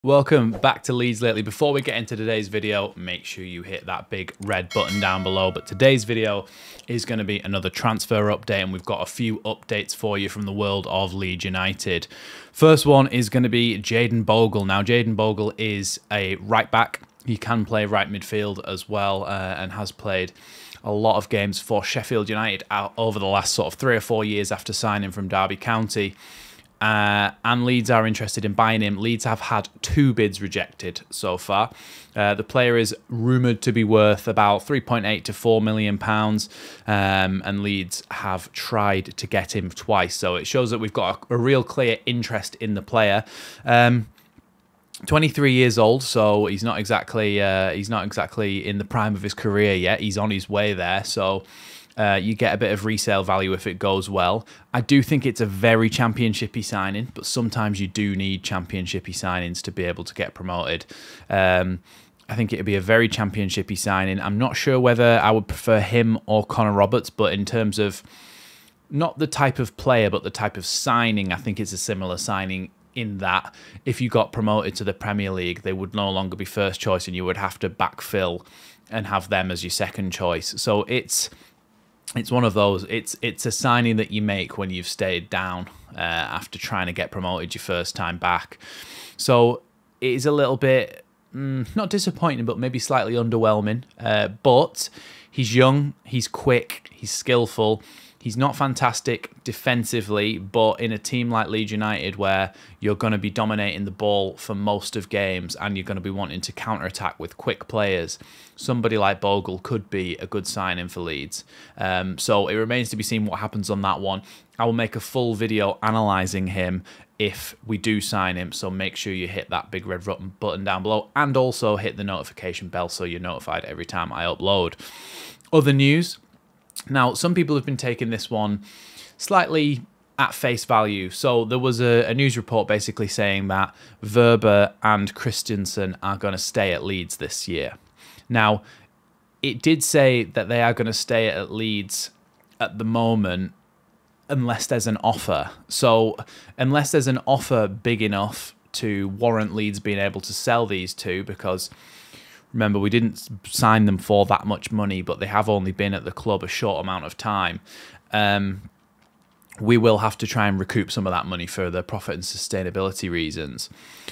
Welcome back to Leeds Lately. Before we get into today's video, make sure you hit that big red button down below. But today's video is going to be another transfer update, and we've got a few updates for you from the world of Leeds United. First one is going to be Jayden Bogle. Now, Jayden Bogle is a right back. He can play right midfield as well, and has played a lot of games for Sheffield United over the last sort of 3 or 4 years after signing from Derby County. And Leeds are interested in buying him. Leeds have had 2 bids rejected so far. The player is rumoured to be worth about £3.8 to £4 million, and Leeds have tried to get him twice. So it shows that we've got a real clear interest in the player. 23 years old, so he's not exactly in the prime of his career yet. He's on his way there, so you get a bit of resale value if it goes well. I do think it's a very championship-y signing, but sometimes you do need championship-y signings to be able to get promoted. I think it would be a very championship-y signing. I'm not sure whether I would prefer him or Connor Roberts, but in terms of not the type of player, but the type of signing, I think it's a similar signing in that if you got promoted to the Premier League, they would no longer be first choice and you would have to backfill and have them as your second choice. So it's one of those. It's a signing that you make when you've stayed down after trying to get promoted your first time back. So it is a little bit not disappointing, but maybe slightly underwhelming. But he's young, he's quick, he's skillful. He's not fantastic defensively, but in a team like Leeds United where you're going to be dominating the ball for most of games and you're going to be wanting to counter-attack with quick players, somebody like Bogle could be a good signing for Leeds. So it remains to be seen what happens on that one. I will make a full video analysing him if we do sign him, so make sure you hit that big red button down below and also hit the notification bell so you're notified every time I upload. Other news. Now, some people have been taking this one slightly at face value. So there was a news report basically saying that Verber and Christensen are going to stay at Leeds this year. Now, it did say that they are going to stay at Leeds at the moment unless there's an offer. So unless there's an offer big enough to warrant Leeds being able to sell these two, because remember, we didn't sign them for that much money, but they have only been at the club a short amount of time. We will have to try and recoup some of that money for the profit and sustainability reasons.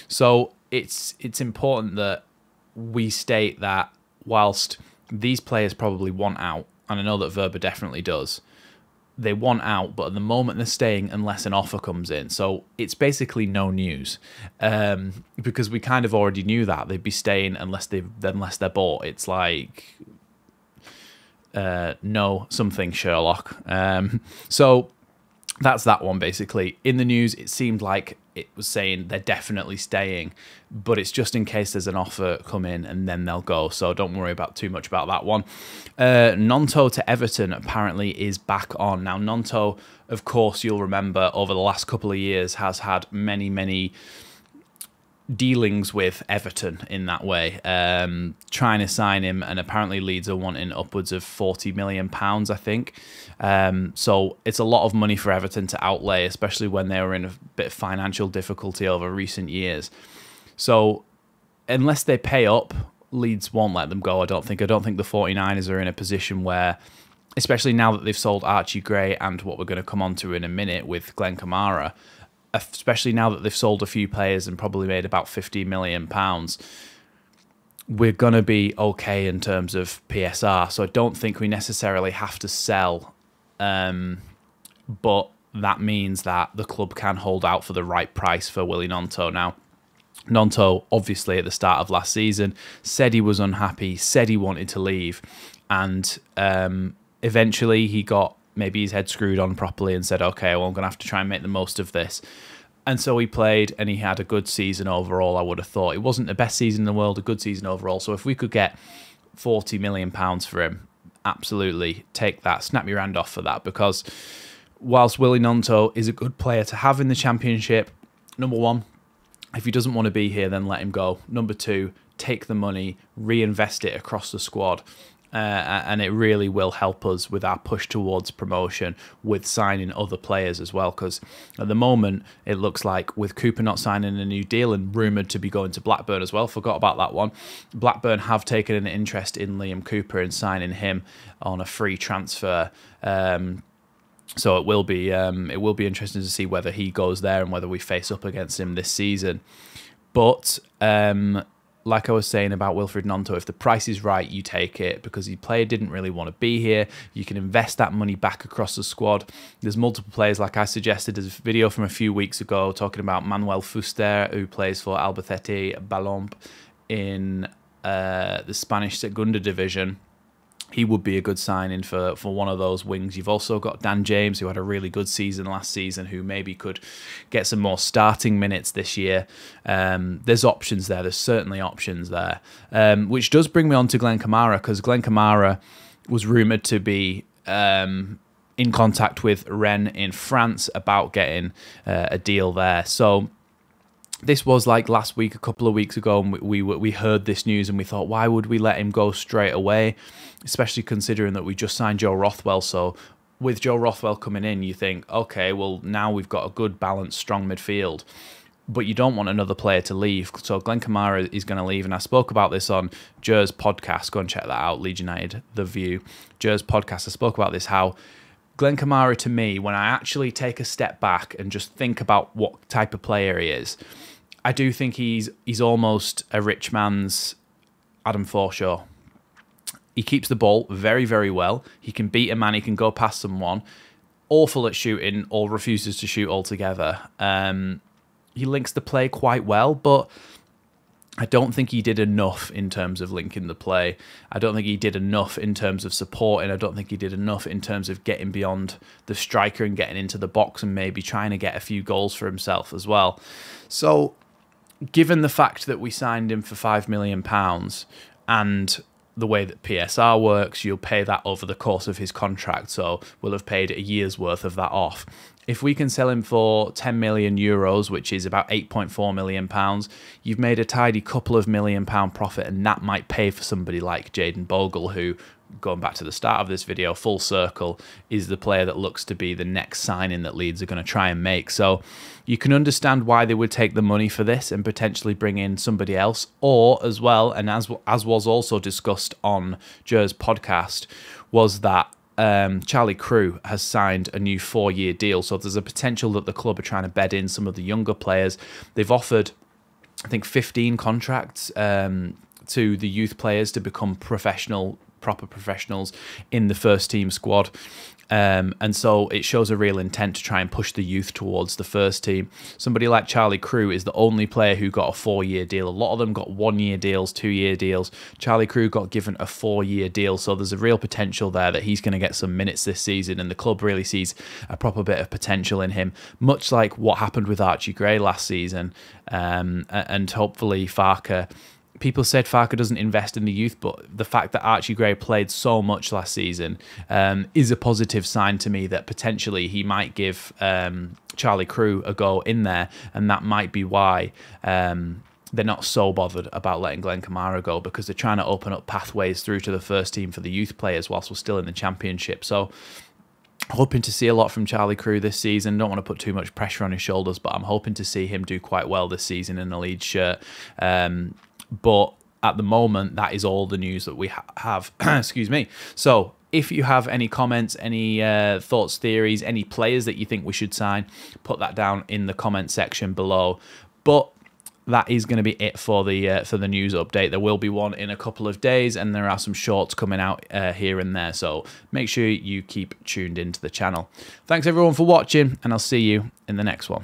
So it's important that we state that whilst these players probably want out, and I know that Verber definitely does, they want out, but at the moment they're staying unless an offer comes in. So it's basically no news, because we kind of already knew that they'd be staying unless they're bought. It's like no something Sherlock. So that's that one basically. In the news, it seemed like it was saying they're definitely staying, but it's just in case there's an offer come in and then they'll go. So don't worry about too much about that one. GNONTO to Everton apparently is back on. Now, GNONTO, of course, you'll remember over the last couple of years has had many dealings with Everton in that way, trying to sign him, and apparently Leeds are wanting upwards of £40 million, I think. So it's a lot of money for Everton to outlay, especially when they were in a bit of financial difficulty over recent years. So unless they pay up, Leeds won't let them go, I don't think. I don't think the 49ers are in a position where, especially now that they've sold Archie Gray and what we're going to come on to in a minute with KAMARA, especially now that they've sold a few players and probably made about £50 million, we're going to be okay in terms of PSR. So I don't think we necessarily have to sell, but that means that the club can hold out for the right price for Willy GNONTO. Now, GNONTO, obviously, at the start of last season, said he was unhappy, said he wanted to leave, and eventually he got maybe his head screwed on properly and said, okay, well, I'm going to have to try and make the most of this. And so he played, and he had a good season overall, I would have thought. It wasn't the best season in the world, a good season overall. So if we could get £40 million for him, absolutely take that, snap your hand off for that, because whilst Willy GNONTO is a good player to have in the Championship, number one, if he doesn't want to be here, then let him go. Number two, take the money, reinvest it across the squad, And it really will help us with our push towards promotion with signing other players as well, because at the moment it looks like with Cooper not signing a new deal and rumoured to be going to Blackburn as well, forgot about that one, Blackburn have taken an interest in Liam Cooper and signing him on a free transfer. So it will be interesting to see whether he goes there and whether we face up against him this season. But like I was saying about Wilfried Gnonto, if the price is right, you take it, because the player didn't really want to be here. You can invest that money back across the squad. There's multiple players, like I suggested. There's a video from a few weeks ago talking about Manuel Fuster, who plays for Albacete Balomp in the Spanish Segunda Division. He would be a good signing for one of those wings. You've also got Dan James, who had a really good season last season, who maybe could get some more starting minutes this year. There's options there. There's certainly options there. Which does bring me on to Glenn Kamara, because Glenn Kamara was rumoured to be in contact with Rennes in France about getting a deal there. So this was like last week, a couple of weeks ago, and we heard this news and we thought, why would we let him go straight away? Especially considering that we just signed Joe Rothwell. So with Joe Rothwell coming in, you think, okay, well, now we've got a good, balanced, strong midfield. But you don't want another player to leave. So Glenn Kamara is going to leave. And I spoke about this on Jer's podcast. Go and check that out, Leeds United, The View. Jer's podcast, I spoke about this, how Glenn Kamara, to me, when I actually take a step back and just think about what type of player he is, I do think he's almost a rich man's Adam Forshaw. He keeps the ball very, very well. He can beat a man. He can go past someone. Awful at shooting, or refuses to shoot altogether. He links the play quite well, but I don't think he did enough in terms of linking the play. I don't think he did enough in terms of supporting. I don't think he did enough in terms of getting beyond the striker and getting into the box and maybe trying to get a few goals for himself as well. So, given the fact that we signed him for £5 million and the way that PSR works, you'll pay that over the course of his contract, so we'll have paid a year's worth of that off. If we can sell him for €10 million, which is about £8.4 million, you've made a tidy couple of £1 million profit, and that might pay for somebody like Jayden Bogle, who, going back to the start of this video, full circle, is the player that looks to be the next signing that Leeds are going to try and make. So you can understand why they would take the money for this and potentially bring in somebody else, or as well, and as was also discussed on Jer's podcast, was that Charlie Crew has signed a new 4-year deal. So there's a potential that the club are trying to bed in some of the younger players. They've offered, I think, 15 contracts to the youth players to become proper professionals in the first team squad. And so it shows a real intent to try and push the youth towards the first team. Somebody like Charlie Crew is the only player who got a 4-year deal. A lot of them got 1-year deals, 2-year deals. Charlie Crew got given a 4-year deal. So there's a real potential there that he's going to get some minutes this season, and the club really sees a proper bit of potential in him, much like what happened with Archie Gray last season. And hopefully Farke... People said Farke doesn't invest in the youth, but the fact that Archie Gray played so much last season is a positive sign to me that potentially he might give Charlie Crew a go in there, and that might be why they're not so bothered about letting Glenn Kamara go, because they're trying to open up pathways through to the first team for the youth players whilst we're still in the Championship. So hoping to see a lot from Charlie Crew this season. Don't want to put too much pressure on his shoulders, but I'm hoping to see him do quite well this season in the Leeds shirt. But at the moment, that is all the news that we have. Excuse me. So if you have any comments, any thoughts, theories, any players that you think we should sign, put that down in the comment section below. But that is going to be it for the news update. There will be one in a couple of days, and there are some shorts coming out here and there. So make sure you keep tuned into the channel. Thanks everyone for watching, and I'll see you in the next one.